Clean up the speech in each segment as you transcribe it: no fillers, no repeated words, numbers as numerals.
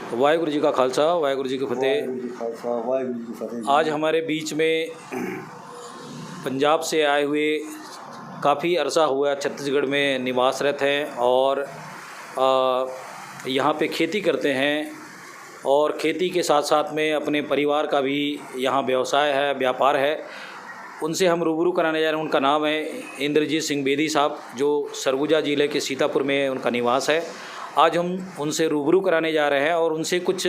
वाहिगुरु जी का खालसा वाहिगुरु जी की फतेह। आज हमारे बीच में पंजाब से आए हुए काफ़ी अरसा हुआ छत्तीसगढ़ में निवासरत हैं और यहाँ पे खेती करते हैं और खेती के साथ साथ में अपने परिवार का भी यहाँ व्यवसाय है, व्यापार है। उनसे हम रूबरू कराने जा रहे हैं। उनका नाम है इंद्रजीत सिंह बेदी साहब, जो सरगुजा ज़िले के सीतापुर में उनका निवास है। आज हम उनसे रूबरू कराने जा रहे हैं और उनसे कुछ,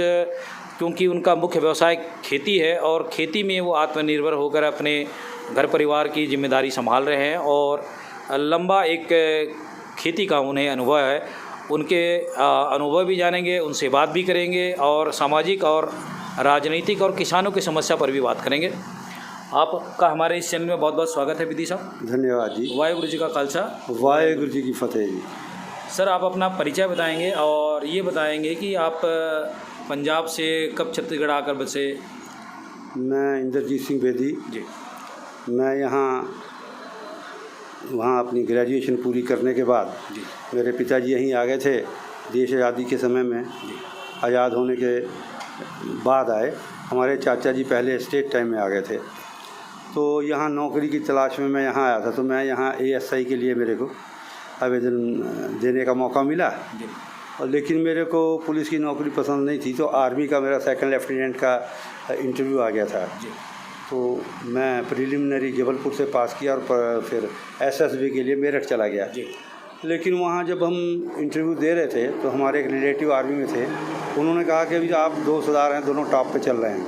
क्योंकि उनका मुख्य व्यवसाय खेती है और खेती में वो आत्मनिर्भर होकर अपने घर परिवार की जिम्मेदारी संभाल रहे हैं और लंबा एक खेती का उन्हें अनुभव है। उनके अनुभव भी जानेंगे, उनसे बात भी करेंगे और सामाजिक और राजनीतिक और किसानों की समस्या पर भी बात करेंगे। आपका हमारे इस चैनल में बहुत बहुत स्वागत है विधि साहब। धन्यवाद जी। वाहिगुरु जी का खालसा वाहिगुरु जी की फतेह जी। सर, आप अपना परिचय बताएंगे और ये बताएंगे कि आप पंजाब से कब छत्तीसगढ़ आकर बसे? मैं इंद्रजीत सिंह बेदी जी। मैं वहाँ अपनी ग्रेजुएशन पूरी करने के बाद जी। मेरे पिताजी यहीं आ गए थे। देश आज़ादी के समय में आज़ाद होने के बाद आए। हमारे चाचा जी पहले स्टेट टाइम में आ गए थे, तो यहाँ नौकरी की तलाश में मैं यहाँ आया था। तो मैं यहाँ ASI के लिए मेरे को आवेदन देने का मौका मिला और लेकिन मेरे को पुलिस की नौकरी पसंद नहीं थी, तो आर्मी का मेरा सेकंड लेफ्टिनेंट का इंटरव्यू आ गया था। तो मैं प्रिलिमिनरी जबलपुर से पास किया और फिर SSB के लिए मेरठ चला गया। लेकिन वहाँ जब हम इंटरव्यू दे रहे थे तो हमारे एक रिलेटिव आर्मी में थे। उन्होंने कहा कि अभी आप 2 सरदार हैं, दोनों टॉप पे चल रहे हैं।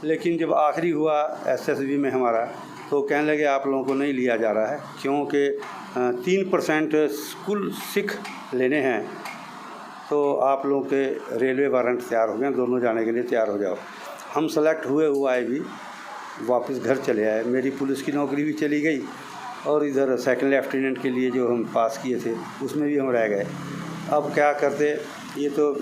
लेकिन जब आखिरी हुआ SSB में हमारा, तो कहने लगे आप लोगों को नहीं लिया जा रहा है, क्योंकि 3% स्कूल सिख लेने हैं, तो आप लोगों के रेलवे वारंट तैयार हो गए, दोनों जाने के लिए तैयार हो जाओ। हम सेलेक्ट हुए आए भी वापस घर चले आए। मेरी पुलिस की नौकरी भी चली गई और इधर सेकंड लेफ्टिनेंट के लिए जो हम पास किए थे उसमें भी हम रह गए। अब क्या करते, ये तो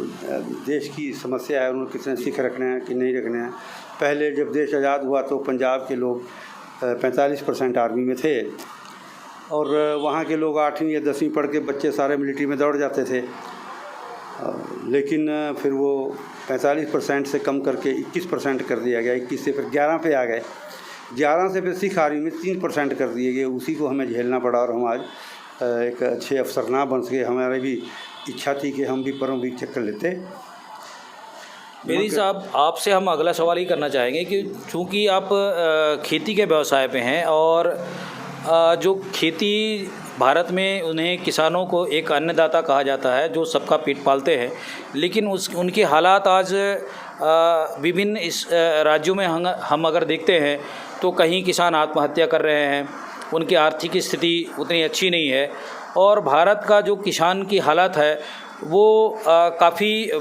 देश की समस्या है, उन्होंने कितने सिख रखने हैं कि नहीं रखने हैं। पहले जब देश आज़ाद हुआ तो पंजाब के लोग 45% आर्मी में थे और वहाँ के लोग 8वीं या 10वीं पढ़ के बच्चे सारे मिलिट्री में दौड़ जाते थे। लेकिन फिर वो 45% से कम करके 21% कर दिया गया। 21 से फिर 11 पे आ गए। 11 से फिर सिख आर्मी में 3% कर दिए गए। उसी को हमें झेलना पड़ा और हम आज एक अच्छे अफसर ना बन सके। हमारी भी इच्छा थी कि हम भी परमवीर चक्र लेते। बेदी साहब, आपसे हम अगला सवाल ही करना चाहेंगे कि चूँकि आप खेती के व्यवसाय पे हैं और जो खेती भारत में, उन्हें किसानों को एक अन्नदाता कहा जाता है जो सबका पेट पालते हैं, लेकिन उनके हालात आज विभिन्न इस राज्यों में हम अगर देखते हैं तो कहीं किसान आत्महत्या कर रहे हैं, उनकी आर्थिक स्थिति उतनी अच्छी नहीं है और भारत का जो किसान की हालत है वो काफ़ी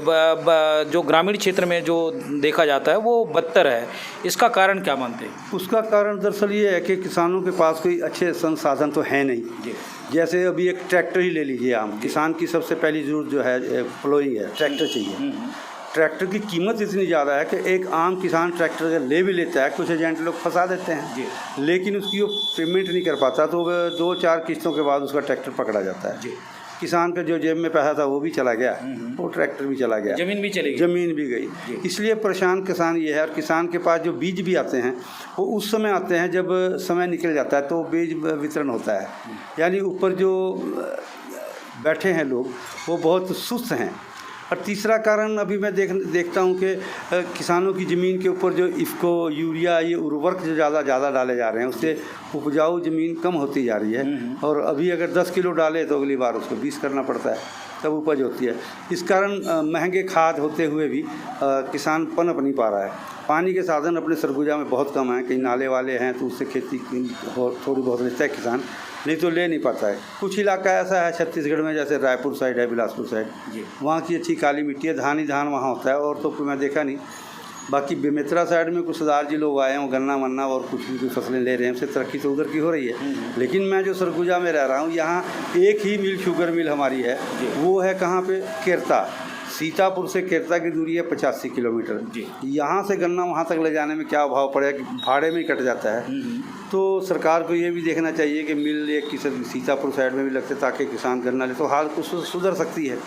जो ग्रामीण क्षेत्र में जो देखा जाता है वो बदतर है। इसका कारण क्या मानते हैं? उसका कारण दरअसल ये है कि किसानों के पास कोई अच्छे संसाधन तो है नहीं। जैसे अभी एक ट्रैक्टर ही ले लीजिए आप। किसान की सबसे पहली ज़रूरत जो है प्लोइंग है, ट्रैक्टर चाहिए। ट्रैक्टर की कीमत इतनी ज़्यादा है कि एक आम किसान ट्रैक्टर ले भी लेता है, कुछ एजेंट लोग फंसा देते हैं, लेकिन उसकी वो पेमेंट नहीं कर पाता, तो वह 2-4 किस्तों के बाद उसका ट्रैक्टर पकड़ा जाता है। किसान का जो जेब में पैसा था वो भी चला गया, वो ट्रैक्टर भी चला गया, ज़मीन भी चली गई, ज़मीन भी गई। इसलिए परेशान किसान ये है। और किसान के पास जो बीज भी आते हैं वो उस समय आते हैं जब समय निकल जाता है तो बीज वितरण होता है। यानी ऊपर जो बैठे हैं लोग वो बहुत सुस्त हैं। और तीसरा कारण अभी मैं देखता हूँ कि किसानों की ज़मीन के ऊपर जो इफ़को, यूरिया, ये उर्वरक जो ज़्यादा डाले जा रहे हैं, उससे उपजाऊ ज़मीन कम होती जा रही है। और अभी अगर 10 किलो डाले तो अगली बार उसको 20 करना पड़ता है, तब उपज होती है। इस कारण महंगे खाद होते हुए भी किसान पनप नहीं पा रहा है। पानी के साधन अपने सरगुजा में बहुत कम हैं, कहीं नाले वाले हैं तो उससे खेती थोड़ी बहुत लेता है किसान, नहीं तो ले नहीं पाता है। कुछ इलाका ऐसा है छत्तीसगढ़ में, जैसे रायपुर साइड है, बिलासपुर साइड, वहाँ की अच्छी काली मिट्टी है, धान ही धान वहाँ होता है और तो मैं देखा नहीं। बाकी बेमेतरा साइड में कुछ सरदार जी लोग आए हैं, गन्ना वन्ना और कुछ भी फसलें ले रहे हैं, उससे तरक्की तो उधर की हो रही है। लेकिन मैं जो सरगुजा में रह रहा हूँ, यहाँ एक ही मिल, शुगर मिल हमारी है। वो है कहाँ पे? केरता। सीतापुर से केरता की दूरी है 85 किलोमीटर। जी। यहाँ से गन्ना वहाँ तक ले जाने में क्या भाव पड़ेगा कि भाड़े में ही कट जाता है। तो सरकार को ये भी देखना चाहिए कि मिल एक सीतापुर साइड में भी लगते ताकि किसान गन्ना ले तो हाल कुछ सुधर सकती है।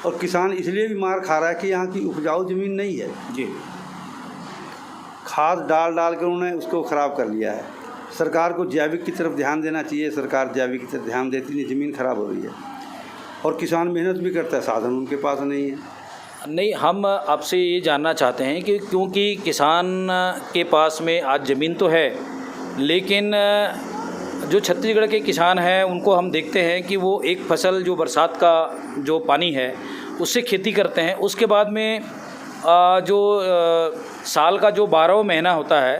और किसान इसलिए भी मार खा रहा है कि यहाँ की उपजाऊ ज़मीन नहीं है। जी। खाद डाल के उन्होंने उसको ख़राब कर लिया है। सरकार को जैविक की तरफ ध्यान देना चाहिए, सरकार जैविक की तरफ ध्यान देती नहीं, ज़मीन ख़राब हो रही है और किसान मेहनत भी करता है, साधन उनके पास नहीं है। नहीं, हम आपसे ये जानना चाहते हैं कि क्योंकि किसान के पास में आज ज़मीन तो है, लेकिन जो छत्तीसगढ़ के किसान हैं उनको हम देखते हैं कि वो एक फसल जो बरसात का जो पानी है उससे खेती करते हैं, उसके बाद में जो साल का जो 12वां महीना होता है,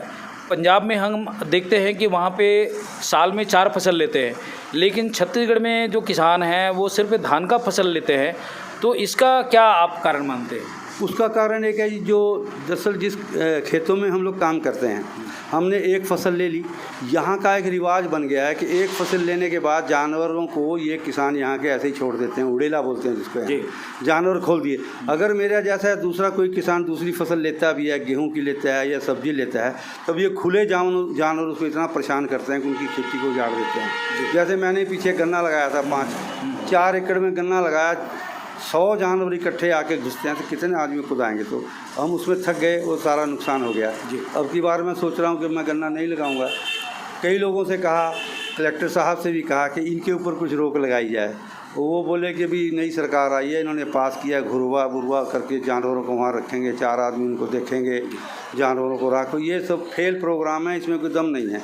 पंजाब में हम देखते हैं कि वहाँ पे साल में 4 फसल लेते हैं, लेकिन छत्तीसगढ़ में जो किसान हैं वो सिर्फ धान का फसल लेते हैं। तो इसका क्या आप कारण मानते हैं? उसका कारण एक है जो दरअसल जिस खेतों में हम लोग काम करते हैं, हमने एक फसल ले ली। यहाँ का एक रिवाज बन गया है कि एक फसल लेने के बाद जानवरों को ये किसान यहाँ के ऐसे ही छोड़ देते हैं, उड़ेला बोलते हैं जिसको, जानवर खोल दिए। अगर मेरा जैसा दूसरा कोई किसान दूसरी फसल लेता भी है, गेहूँ की लेता है या सब्जी लेता है, तब ये खुले जानवर उसको इतना परेशान करते हैं कि उनकी खेती को उजाड़ देते हैं। जैसे मैंने पीछे गन्ना लगाया था, 4 एकड़ में गन्ना लगाया, 100 जानवर इकट्ठे आके घुसते हैं तो कितने आदमी खुद आएंगे। तो हम उसमें थक गए, वो सारा नुकसान हो गया। अब की बार मैं सोच रहा हूँ कि मैं गन्ना नहीं लगाऊंगा। कई लोगों से कहा, कलेक्टर साहब से भी कहा कि इनके ऊपर कुछ रोक लगाई जाए। वो बोले कि अभी नई सरकार आई है, इन्होंने पास किया, घुरवा बुरवा करके जानवरों को वहाँ रखेंगे, 4 आदमी उनको देखेंगे, जानवरों को रखो। ये सब फेल प्रोग्राम है, इसमें कोई दम नहीं है।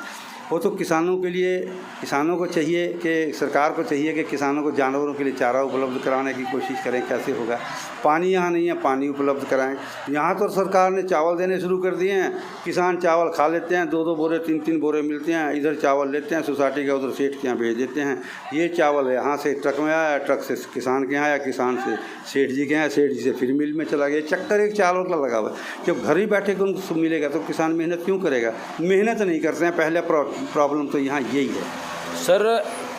वो तो किसानों के लिए, किसानों को चाहिए कि सरकार को चाहिए कि किसानों को जानवरों के लिए चारा उपलब्ध कराने की कोशिश करें। कैसे होगा? पानी यहाँ नहीं है, पानी उपलब्ध कराएं। यहाँ तो सरकार ने चावल देने शुरू कर दिए हैं, किसान चावल खा लेते हैं, 2-2 बोरे 3-3 बोरे मिलते हैं, इधर चावल लेते हैं सोसाइटी का, उधर सेठ के यहाँ भेज देते हैं। ये चावल यहाँ से ट्रक में आया, ट्रक से किसान के यहाँ आया, किसान से सेठ जी के यहाँ, सेठ जी से फिर मिल में चला गया। चक्कर एक चावल का लगा हुआ है। जब घर ही बैठे को उनको मिलेगा तो किसान मेहनत क्यों करेगा? मेहनत नहीं करते हैं। पहले प्रॉब्लम तो यहाँ यही है। सर,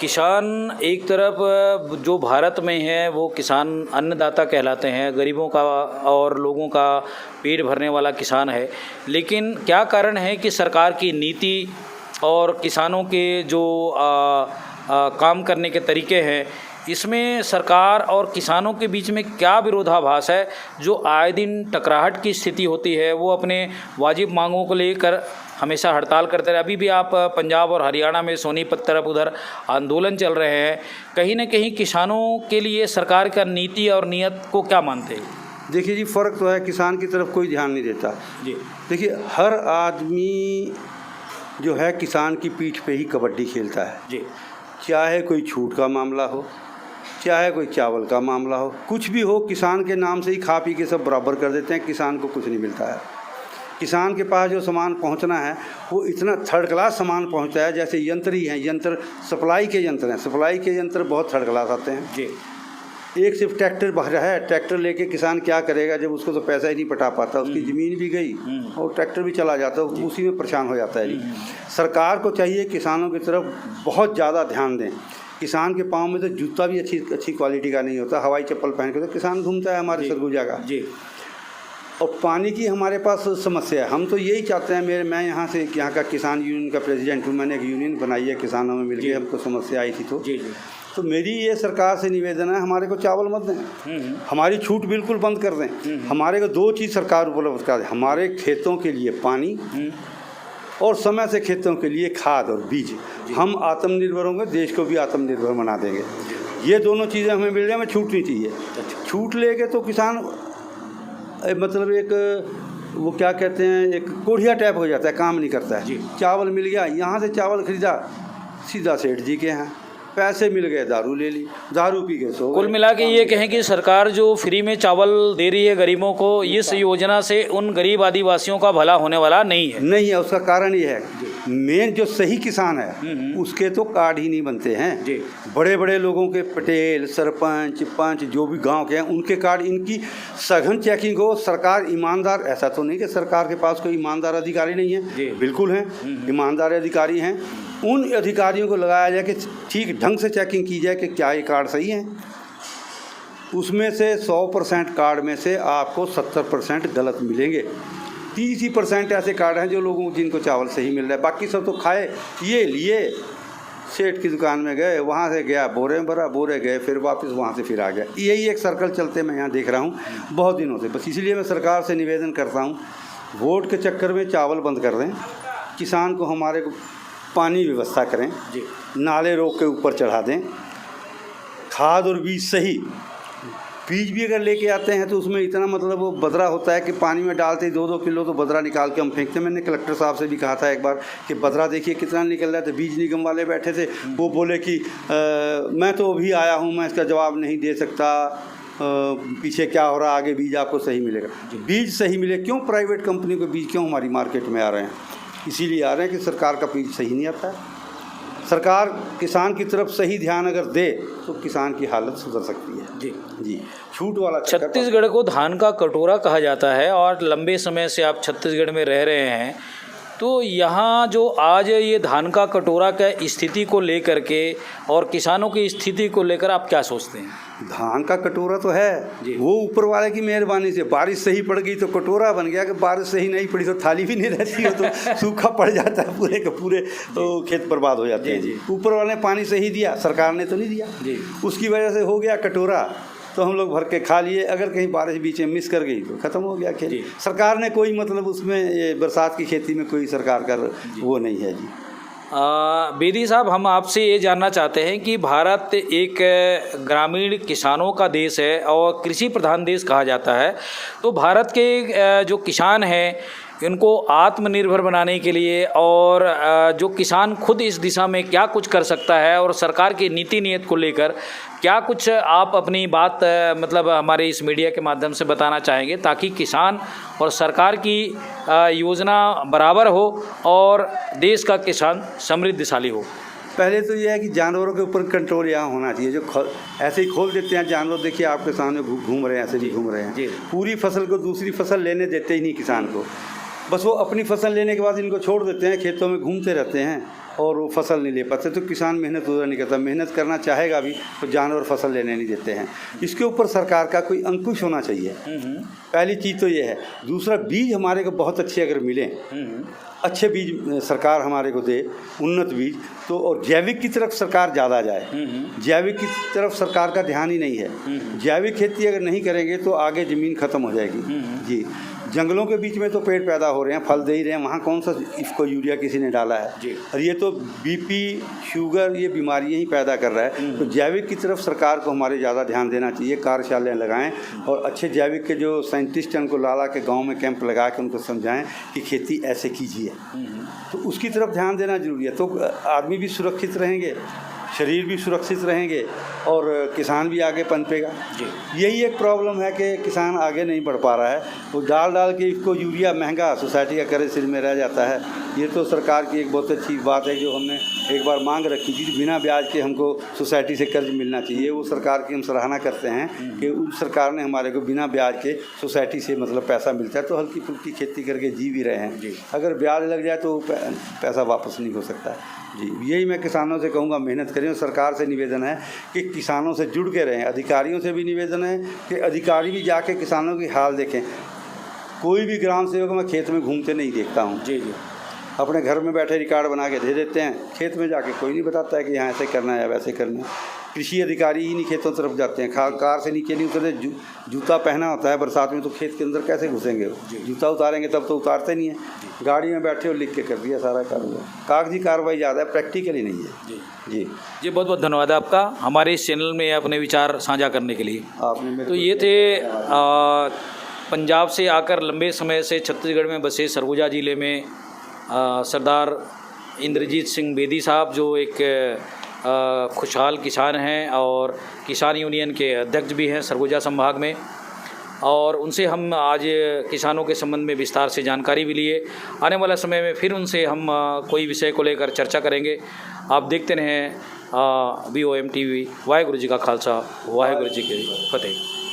किसान एक तरफ जो भारत में है वो किसान अन्नदाता कहलाते हैं, गरीबों का और लोगों का पेट भरने वाला किसान है, लेकिन क्या कारण है कि सरकार की नीति और किसानों के जो काम करने के तरीके हैं, इसमें सरकार और किसानों के बीच में क्या विरोधाभास है जो आए दिन टकराहट की स्थिति होती है? वो अपने वाजिब मांगों को लेकर हमेशा हड़ताल करते रहे। अभी भी आप पंजाब और हरियाणा में सोनीपत तरफ उधर आंदोलन चल रहे हैं। कहीं ना कहीं किसानों के लिए सरकार का नीति और नीयत को क्या मानते हैं? देखिए जी, फ़र्क तो है, किसान की तरफ कोई ध्यान नहीं देता जी। देखिए, हर आदमी जो है किसान की पीठ पे ही कबड्डी खेलता है जी। चाहे कोई छूट का मामला हो, चाहे कोई चावल का मामला हो, कुछ भी हो, किसान के नाम से ही खा पी के सब बराबर कर देते हैं। किसान को कुछ नहीं मिलता है। किसान के पास जो सामान पहुंचना है वो इतना थर्ड क्लास सामान पहुंचता है, जैसे यंत्र ही हैं, यंत्र सप्लाई के यंत्र हैं, सप्लाई के यंत्र बहुत थर्ड क्लास आते हैं जी। एक सिर्फ ट्रैक्टर बाहर है, ट्रैक्टर लेके किसान क्या करेगा जब उसको तो पैसा ही नहीं पटा पाता, उसकी ज़मीन भी गई और ट्रैक्टर भी चला जाता है, उसी में परेशान हो जाता है जी। सरकार को चाहिए किसानों की तरफ बहुत ज़्यादा ध्यान दें। किसान के पाँव में तो जूता भी अच्छी क्वालिटी का नहीं होता, हवाई चप्पल पहन के तो किसान घूमता है हमारे सरगुजा का जी। और पानी की हमारे पास समस्या है। हम तो यही चाहते हैं, मैं यहाँ का किसान यूनियन का प्रेसिडेंट हूँ, मैंने एक यूनियन बनाई है किसानों में मिलकर, हमको समस्या आई थी तो जी। तो मेरी ये सरकार से निवेदन है, हमारे को चावल मत दें, हमारी छूट बिल्कुल बंद कर दें। हमारे को 2 चीज़ सरकार उपलब्ध करा दें, हमारे खेतों के लिए पानी और समय से खेतों के लिए खाद और बीज। हम आत्मनिर्भर होंगे, देश को भी आत्मनिर्भर बना देंगे। ये दोनों चीज़ें हमें मिल जाए, हमें छूट नहीं चाहिए। छूट लेके तो किसान मतलब एक वो क्या कहते हैं, एक कोढ़िया टाइप हो जाता है, काम नहीं करता है। चावल मिल गया, यहाँ से चावल खरीदा, सीधा सेठ जी के यहाँ पैसे मिल गए, दारू ले ली, दारू पी के सो। कुल मिला के ये कहें कि सरकार जो फ्री में चावल दे रही है गरीबों को, इस योजना से उन गरीब आदिवासियों का भला होने वाला नहीं है। उसका कारण ये है, मेन जो सही किसान है उसके तो कार्ड ही नहीं बनते हैं। बड़े बड़े लोगों के, पटेल, सरपंच, पंच, जो भी गांव के हैं, उनके कार्ड, इनकी सघन चेकिंग हो। सरकार ईमानदार, ऐसा तो नहीं कि सरकार के पास कोई ईमानदार अधिकारी नहीं है, बिल्कुल हैं, ईमानदार अधिकारी हैं। उन अधिकारियों को लगाया जाए कि ठीक ढंग से चेकिंग की जाए कि क्या ये कार्ड सही है। उसमें से 100% कार्ड में से आपको 70% गलत मिलेंगे। 30% ऐसे कार्ड हैं जो लोगों जिनको चावल सही मिल रहा है, बाकी सब तो खाए ये लिए, सेठ की दुकान में गए, वहाँ से गया बोरे में भरा, बोरे गए फिर वापस वहाँ से फिर आ गया। यही एक सर्कल चलते मैं यहाँ देख रहा हूँ बहुत दिनों से। बस इसलिए मैं सरकार से निवेदन करता हूँ, वोट के चक्कर में चावल बंद कर दें, किसान को हमारे को पानी व्यवस्था करें, नाले रोक के ऊपर चढ़ा दें, खाद और बीज सही, बीज भी अगर लेके आते हैं तो उसमें इतना मतलब वो बदरा होता है कि पानी में डालते ही 2-2 किलो तो बदरा निकाल के हम फेंकते। मैंने कलेक्टर साहब से भी कहा था एक बार कि बदरा देखिए कितना निकल रहा है। तो बीज निगम वाले बैठे थे, वो बोले कि मैं तो अभी आया हूँ, मैं इसका जवाब नहीं दे सकता, पीछे क्या हो रहा, आगे बीज आपको सही मिलेगा। बीज सही मिले, क्यों प्राइवेट कंपनी को बीज क्यों हमारी मार्केट में आ रहे हैं? इसीलिए आ रहे हैं कि सरकार का बीज सही नहीं आता है। सरकार किसान की तरफ सही ध्यान अगर दे तो किसान की हालत सुधर सकती है। जी छूट वाला छत्तीसगढ़ को धान का कटोरा कहा जाता है और लंबे समय से आप छत्तीसगढ़ में रह रहे हैं, तो यहाँ जो आज ये धान का कटोरा का स्थिति को लेकर के और किसानों की स्थिति को लेकर आप क्या सोचते हैं? धान का कटोरा तो है, वो ऊपर वाले की मेहरबानी से बारिश सही पड़ गई तो कटोरा बन गया, कि बारिश सही नहीं पड़ी तो थाली भी नहीं रहती हो तो सूखा पड़ जाता है पूरे के पूरे, तो खेत बर्बाद हो जाते हैं। ऊपर वाले ने पानी सही दिया, सरकार ने तो नहीं दिया, उसकी वजह से हो गया कटोरा, तो हम लोग भर के खा लिए। अगर कहीं बारिश बीच में मिस कर गई तो ख़त्म हो गया खेत। सरकार ने कोई मतलब उसमें ये बरसात की खेती में कोई सरकार का वो नहीं है जी। बेदी साहब, हम आपसे ये जानना चाहते हैं कि भारत एक ग्रामीण किसानों का देश है और कृषि प्रधान देश कहा जाता है, तो भारत के जो किसान हैं इनको आत्मनिर्भर बनाने के लिए और जो किसान खुद इस दिशा में क्या कुछ कर सकता है और सरकार की नीति नियत को लेकर क्या कुछ आप अपनी बात मतलब हमारे इस मीडिया के माध्यम से बताना चाहेंगे, ताकि किसान और सरकार की योजना बराबर हो और देश का किसान समृद्धशाली हो? पहले तो यह है कि जानवरों के ऊपर कंट्रोल यहाँ होना चाहिए। जो ऐसे ही खोल देते हैं जानवर, देखिए आपके सामने घूम रहे हैं, ऐसे ही घूम रहे हैं, पूरी फसल को दूसरी फसल लेने देते ही नहीं किसान को। बस वो अपनी फसल लेने के बाद इनको छोड़ देते हैं, खेतों में घूमते रहते हैं और वो फसल नहीं ले पाते, तो किसान मेहनत उधर नहीं करता। मेहनत करना चाहेगा भी तो जानवर फसल लेने नहीं देते हैं। इसके ऊपर सरकार का कोई अंकुश होना चाहिए, पहली चीज़ तो ये है। दूसरा, बीज हमारे को बहुत अच्छे अगर मिलें, अच्छे बीज सरकार हमारे को दे, उन्नत बीज, तो और जैविक की तरफ सरकार ज़्यादा जाए। जैविक की तरफ सरकार का ध्यान ही नहीं है। जैविक खेती अगर नहीं करेंगे तो आगे ज़मीन ख़त्म हो जाएगी जी। जंगलों के बीच में तो पेड़ पैदा हो रहे हैं, फल दे ही रहे हैं, वहाँ कौन सा इसको यूरिया किसी ने डाला है? और ये तो बीपी, शुगर, ये बीमारियाँ ही पैदा कर रहा है। तो जैविक की तरफ सरकार को हमारे ज़्यादा ध्यान देना चाहिए, कार्यशालाएँ लगाएं और अच्छे जैविक के जो साइंटिस्ट हैं उनको ला के गाँव में कैंप लगा के उनको समझाएं कि खेती ऐसे कीजिए, तो उसकी तरफ ध्यान देना जरूरी है। तो आदमी भी सुरक्षित रहेंगे, शरीर भी सुरक्षित रहेंगे और किसान भी आगे पनपेगा। यही एक प्रॉब्लम है कि किसान आगे नहीं बढ़ पा रहा है। वो डाल के इसको यूरिया महंगा सोसाइटी का करे सिर में रह जाता है। ये तो सरकार की एक बहुत अच्छी बात है जो हमने एक बार मांग रखी थी, बिना ब्याज के हमको सोसाइटी से कर्ज मिलना चाहिए। वो सरकार की हम सराहना करते हैं कि उस सरकार ने हमारे को बिना ब्याज के सोसाइटी से मतलब पैसा मिलता है, तो हल्की फुल्की खेती करके जी भी रहे हैं। अगर ब्याज लग जाए तो पैसा वापस नहीं हो सकता है जी। यही मैं किसानों से कहूँगा, मेहनत करें। और सरकार से निवेदन है कि किसानों से जुड़ के रहें। अधिकारियों से भी निवेदन है कि अधिकारी भी जाके किसानों की हाल देखें। कोई भी ग्राम सेवक मैं खेत में घूमते नहीं देखता हूँ जी। अपने घर में बैठे रिकॉर्ड बना के दे देते हैं, खेत में जाके कोई नहीं बताता है कि यहाँ ऐसे करना है या वैसे करना है। कृषि अधिकारी ही नहीं खेतों तरफ जाते हैं, कार से नीचे नहीं उतरते। जूता पहना होता है बरसात में, तो खेत के अंदर कैसे घुसेंगे? जूता उतारेंगे तब तो उतारते नहीं है। गाड़ी में बैठे और लिख के कर दिया सारा कारोबार। कागजी कार्रवाई ज़्यादा है, प्रैक्टिकली नहीं है जी। बहुत बहुत धन्यवाद आपका हमारे इस चैनल में अपने विचार साझा करने के लिए। आपने तो ये थे पंजाब से आकर लंबे समय से छत्तीसगढ़ में बसे सरगुजा ज़िले में सरदार इंद्रजीत सिंह बेदी साहब, जो एक खुशहाल किसान हैं और किसान यूनियन के अध्यक्ष भी हैं सरगुजा संभाग में। और उनसे हम आज किसानों के संबंध में विस्तार से जानकारी भी लिए। आने वाला समय में फिर उनसे हम कोई विषय को लेकर चर्चा करेंगे। आप देखते रहें VOM TV। वाहेगुरु जी का खालसा, वाहेगुरु जी की फतेह।